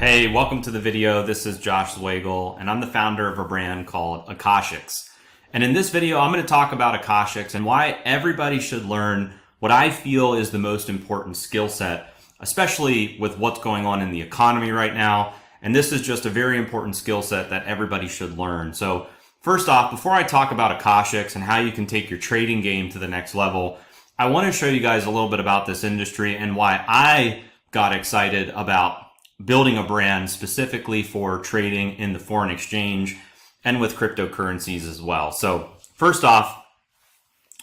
Hey, welcome to the video. This is Josh Zwagel, and I'm the founder of a brand called Akashx. And in this video, I'm going to talk about Akashx and why everybody should learn what I feel is the most important skill set, especially with what's going on in the economy right now. And this is just a very important skill set that everybody should learn. So first off, before I talk about Akashx and how you can take your trading game to the next level, I want to show you guys a little bit about this industry and why I got excited about building a brand specifically for trading in the foreign exchange and with cryptocurrencies as well. So first off,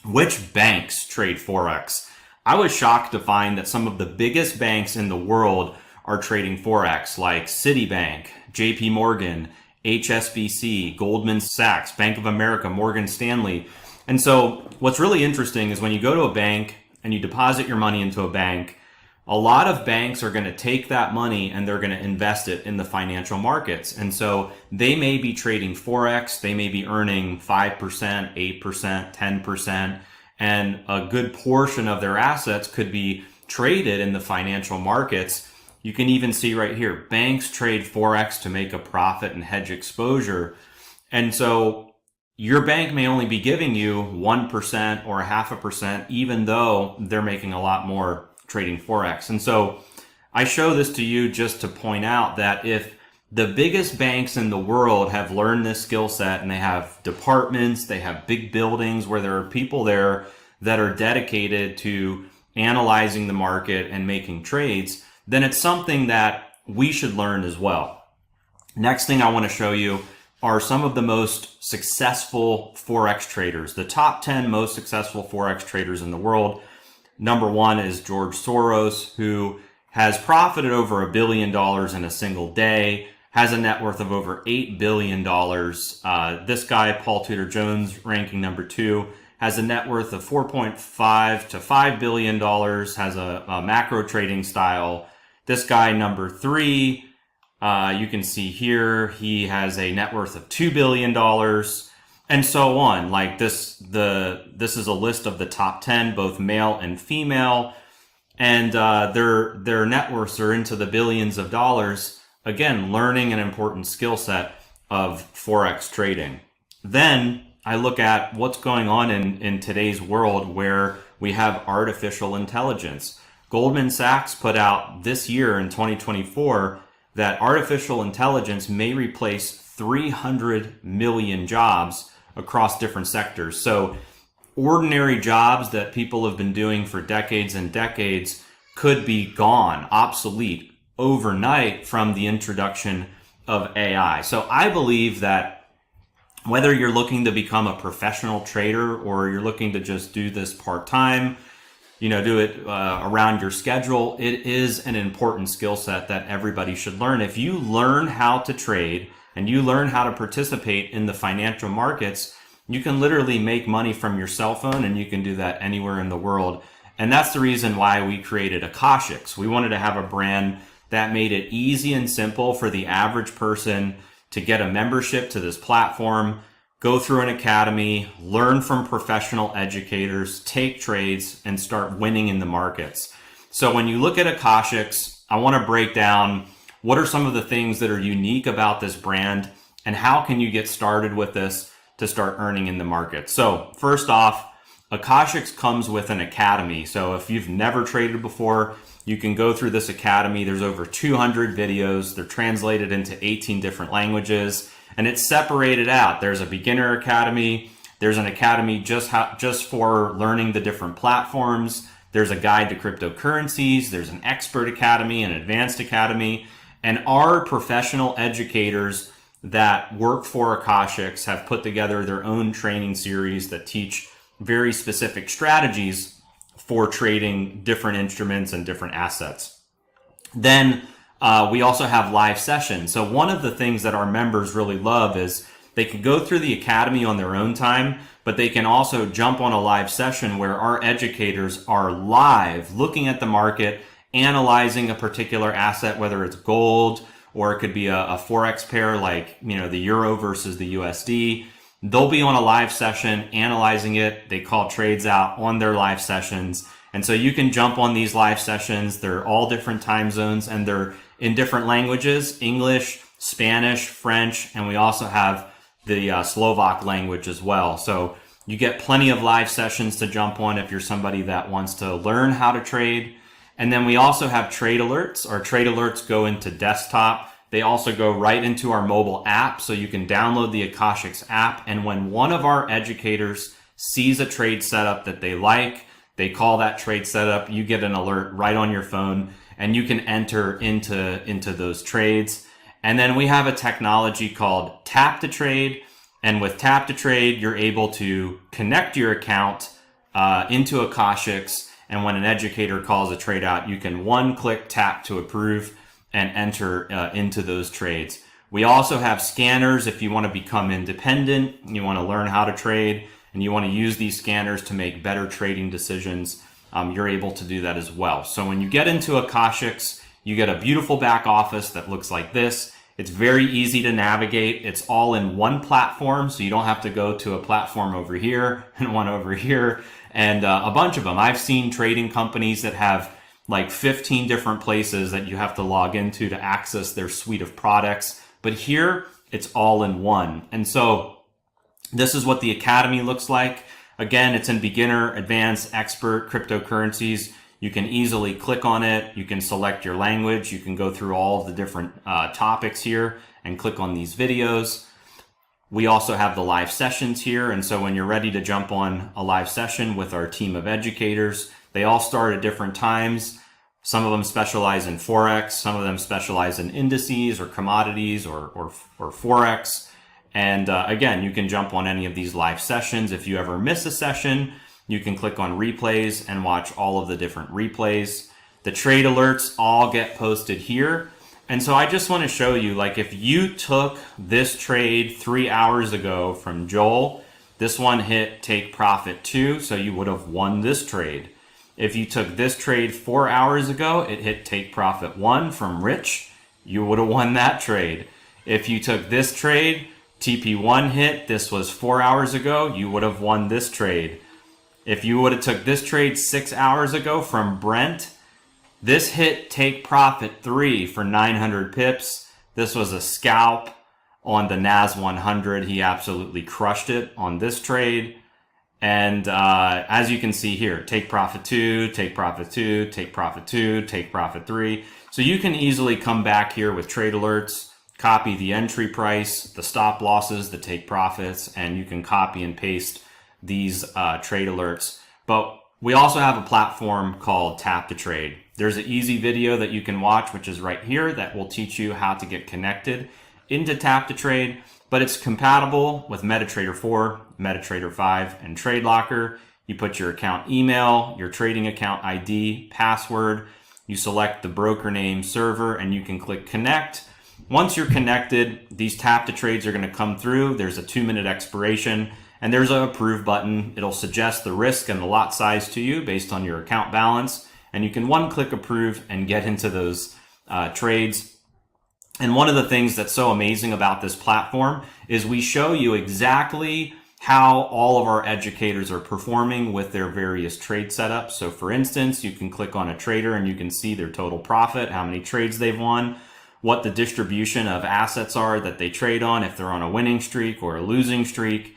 which banks trade Forex? I was shocked to find that some of the biggest banks in the world are trading Forex, like Citibank, JP Morgan, HSBC, Goldman Sachs, Bank of America, Morgan Stanley. And so what's really interesting is when you go to a bank and you deposit your money into a bank, a lot of banks are going to take that money and they're going to invest it in the financial markets. And so they may be trading Forex, they may be earning 5%, 8%, 10%, and a good portion of their assets could be traded in the financial markets. You can even see right here, banks trade Forex to make a profit and hedge exposure. And so your bank may only be giving you 1% or 0.5%, even though they're making a lot more trading Forex. And so I show this to you just to point out that if the biggest banks in the world have learned this skill set and they have departments, they have big buildings where there are people there that are dedicated to analyzing the market and making trades, then it's something that we should learn as well. Next thing I want to show you are some of the most successful Forex traders, the top 10 most successful Forex traders in the world. Number one is George Soros, who has profited over $1 billion in a single day, has a net worth of over $8 billion. This guy, Paul Tudor Jones, ranking number 2, has a net worth of $4.5 to $5 billion, has a macro trading style. This guy, number 3, you can see here, he has a net worth of $2 billion. And so on. Like this is a list of the top 10, both male and female, and their net worths are into the billions of dollars. Again, learning an important skill set of Forex trading. Then I look at what's going on in today's world where we have artificial intelligence. Goldman Sachs put out this year in 2024 that artificial intelligence may replace 300 million jobs across different sectors. So ordinary jobs that people have been doing for decades and decades could be gone, obsolete overnight from the introduction of AI. So I believe that whether you're looking to become a professional trader or you're looking to just do this part-time, do it around your schedule, it is an important skill set that everybody should learn. If you learn how to trade and you learn how to participate in the financial markets, you can literally make money from your cell phone, and you can do that anywhere in the world. And that's the reason why we created Akashx. We wanted to have a brand that made it easy and simple for the average person to get a membership to this platform, go through an academy, learn from professional educators, take trades, and start winning in the markets. So when you look at Akashx, I want to break down what are some of the things that are unique about this brand and how can you get started with this to start earning in the market. So first off, Akashx comes with an academy. So if you've never traded before, you can go through this academy. There's over 200 videos. They're translated into 18 different languages, and it's separated out. There's a beginner academy. There's an academy just for learning the different platforms. There's a guide to cryptocurrencies. There's an expert academy, an advanced academy. And our professional educators that work for Akashx have put together their own training series that teach very specific strategies for trading different instruments and different assets. Then we also have live sessions. So one of the things that our members really love is they can go through the academy on their own time, but they can also jump on a live session where our educators are live looking at the market, analyzing a particular asset, whether it's gold or it could be a Forex pair like the euro versus the USD. They'll be on a live session analyzing it. They call trades out on their live sessions. And so you can jump on these live sessions. They're all different time zones and they're in different languages: English, Spanish, French, and we also have the Slovak language as well. So you get plenty of live sessions to jump on if you're somebody that wants to learn how to trade. And then we also have trade alerts. Our trade alerts go into desktop. They also go right into our mobile app, so you can download the Akashx app. And when one of our educators sees a trade setup that they like, they call that trade setup, you get an alert right on your phone, and you can enter into those trades. And then we have a technology called Tap to Trade. And with Tap to Trade, you're able to connect your account into Akashx. And when an educator calls a trade out, you can one-click tap to approve and enter into those trades. We also have scanners if you want to become independent, you want to learn how to trade, and you want to use these scanners to make better trading decisions. You're able to do that as well. So when you get into Akashx, you get a beautiful back office that looks like this. It's very easy to navigate. It's all in one platform, so you don't have to go to a platform over here and one over here and a bunch of them. I've seen trading companies that have like 15 different places that you have to log into to access their suite of products. But here, it's all in one. And so this is what the Academy looks like. Again, it's in beginner, advanced, expert, cryptocurrencies. You can easily click on it. You can select your language. You can go through all of the different topics here and click on these videos. We also have the live sessions here. And so when you're ready to jump on a live session with our team of educators, they all start at different times. Some of them specialize in Forex. Some of them specialize in indices or commodities or Forex. And again, you can jump on any of these live sessions. If you ever miss a session, you can click on replays and watch all of the different replays. The trade alerts all get posted here. And so I just want to show you, like, if you took this trade 3 hours ago from Joel, this one hit take profit 2, so you would have won this trade. If you took this trade 4 hours ago, it hit take profit 1 from Rich, you would have won that trade. If you took this trade, TP1 hit, this was 4 hours ago, you would have won this trade. If you would have took this trade 6 hours ago from Brent, this hit take profit 3 for 900 pips. This was a scalp on the NAS 100. He absolutely crushed it on this trade. And as you can see here, take profit 2, take profit 2, take profit 2, take profit 3. So you can easily come back here with trade alerts, copy the entry price, the stop losses, the take profits, and you can copy and paste these trade alerts. But we also have a platform called Tap to Trade. There's an easy video that you can watch, which is right here, that will teach you how to get connected into Tap to Trade, but it's compatible with MetaTrader 4, MetaTrader 5, and TradeLocker. You put your account email, your trading account ID, password, you select the broker name, server, and you can click connect. Once you're connected, these Tap to Trades are going to come through. There's a 2-minute expiration, and there's an approve button. It'll suggest the risk and the lot size to you based on your account balance. And you can one-click approve and get into those trades. And one of the things that's so amazing about this platform is we show you exactly how all of our educators are performing with their various trade setups. So for instance, you can click on a trader and you can see their total profit, how many trades they've won, what the distribution of assets are that they trade on, if they're on a winning streak or a losing streak.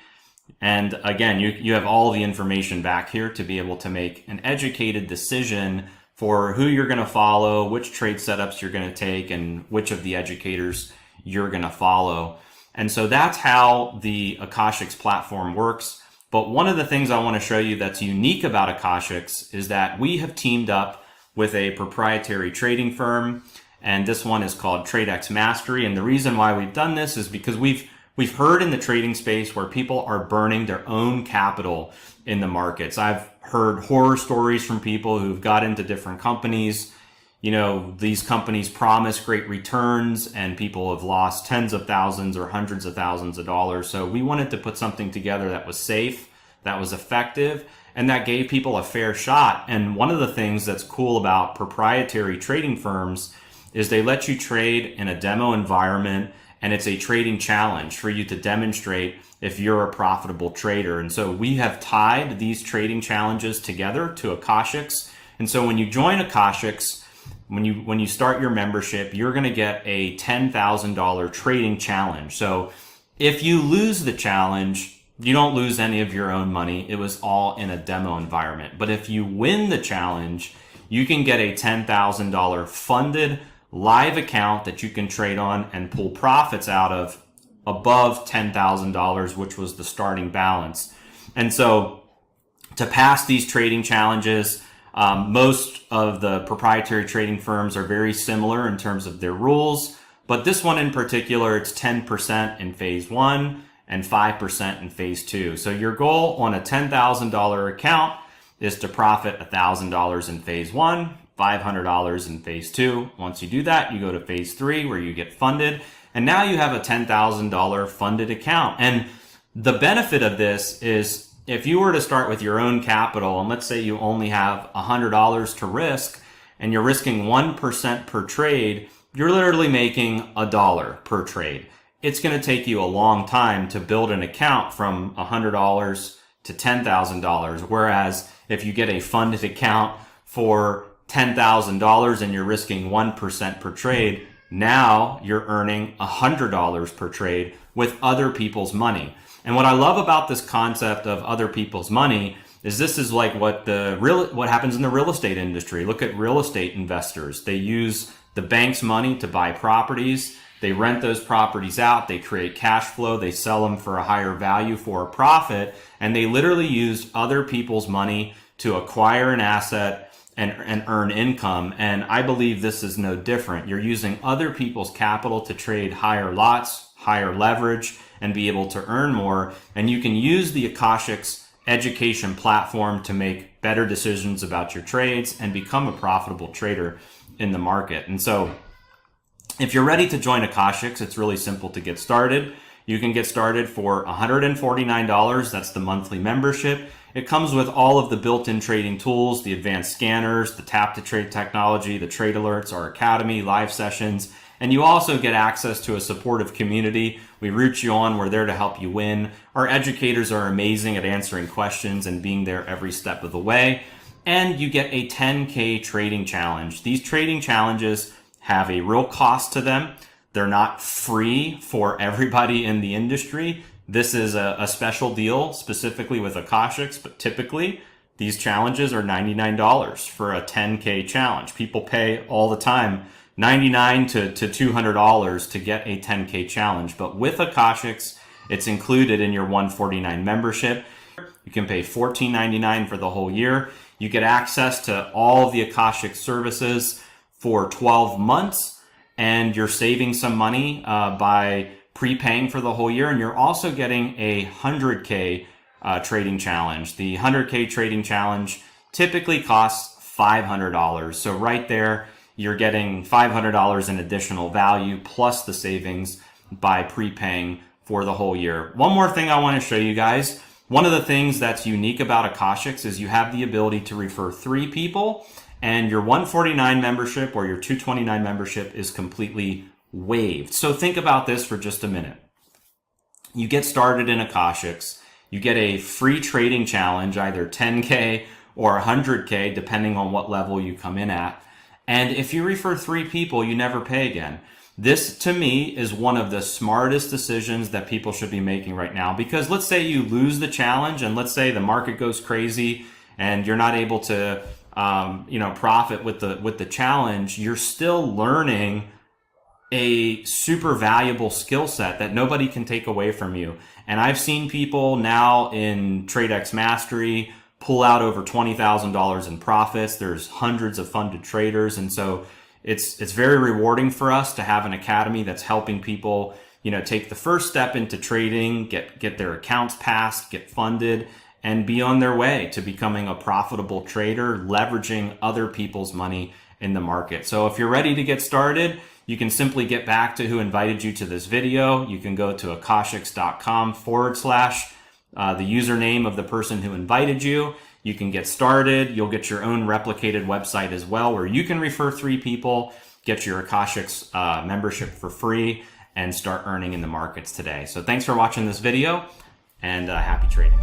And again, you have all the information back here to be able to make an educated decision for who you're going to follow, which trade setups you're going to take, and which of the educators you're going to follow. And so that's how the Akashx platform works. But one of the things I want to show you that's unique about Akashx is that we have teamed up with a proprietary trading firm, and this one is called TradeX Mastery. And the reason why we've done this is because we've heard in the trading space where people are burning their own capital in the markets. I've heard horror stories from people who've got into different companies. You know, these companies promise great returns and people have lost tens of thousands or hundreds of thousands of dollars. So we wanted to put something together that was safe, that was effective, and that gave people a fair shot. And one of the things that's cool about proprietary trading firms is they let you trade in a demo environment, and it's a trading challenge for you to demonstrate if you're a profitable trader. And so we have tied these trading challenges together to Akashx. And so when you join Akashx, when you start your membership, you're going to get a $10,000 trading challenge. So if you lose the challenge, you don't lose any of your own money. It was all in a demo environment. But if you win the challenge, you can get a $10,000 funded live account that you can trade on and pull profits out of above $10,000, which was the starting balance. And so to pass these trading challenges, most of the proprietary trading firms are very similar in terms of their rules, but this one in particular, it's 10% in phase 1 and 5% in phase 2. So your goal on a $10,000 account is to profit $1,000 in phase 1, $500 in phase 2. Once you do that, you go to phase 3 where you get funded, and now you have a $10,000 funded account. And the benefit of this is if you were to start with your own capital, and let's say you only have $100 to risk, and you're risking 1% per trade, you're literally making $1 per trade. It's going to take you a long time to build an account from $100 to $10,000. Whereas if you get a funded account for $10,000 and you're risking 1% per trade, now you're earning $100 per trade with other people's money. And what I love about this concept of other people's money is this is like what happens in the real estate industry. Look at real estate investors. They use the bank's money to buy properties. They rent those properties out. They create cash flow. They sell them for a higher value for a profit. And they literally use other people's money to acquire an asset and earn income. And I believe this is no different. You're using other people's capital to trade higher lots, higher leverage, and be able to earn more. And you can use the Akashx education platform to make better decisions about your trades and become a profitable trader in the market. And so if you're ready to join Akashx, it's really simple to get started. You can get started for $149. That's the monthly membership. It comes with all of the built-in trading tools, the advanced scanners, the tap-to-trade technology, the trade alerts, our academy, live sessions, and you also get access to a supportive community. We root you on. We're there to help you win. Our educators are amazing at answering questions and being there every step of the way. And you get a 10K trading challenge. These trading challenges have a real cost to them. They're not free for everybody in the industry. This is a special deal specifically with Akashx, but typically these challenges are $99 for a 10K challenge. People pay all the time $99 to $200 to get a 10K challenge. But with Akashx, it's included in your $149 membership. You can pay $14.99 for the whole year. You get access to all of the Akashx services for 12 months, and you're saving some money by prepaying for the whole year. And you're also getting a 100K trading challenge. The 100K trading challenge typically costs $500. So right there, you're getting $500 in additional value plus the savings by prepaying for the whole year. One more thing I want to show you guys. One of the things that's unique about Akashx is you have the ability to refer 3 people, and your $149 membership or your $229 membership is completely waived. So think about this for just a minute. You get started in Akashx, you get a free trading challenge, either 10K or 100K, depending on what level you come in at. And if you refer 3 people, you never pay again. This, to me, is one of the smartest decisions that people should be making right now. Because let's say you lose the challenge, and let's say the market goes crazy and you're not able to profit with the challenge. You're still learning a super valuable skill set that nobody can take away from you. And I've seen people now in TradeX Mastery pull out over $20,000 in profits. There's hundreds of funded traders. And so it's very rewarding for us to have an academy that's helping people, take the first step into trading, get their accounts passed, get funded, and be on their way to becoming a profitable trader, leveraging other people's money in the market. So if you're ready to get started, you can simply get back to who invited you to this video. You can go to akashx.com / the username of the person who invited you. You can get started. You'll get your own replicated website as well, where you can refer 3 people, get your Akashx membership for free, and start earning in the markets today. So thanks for watching this video, and happy trading.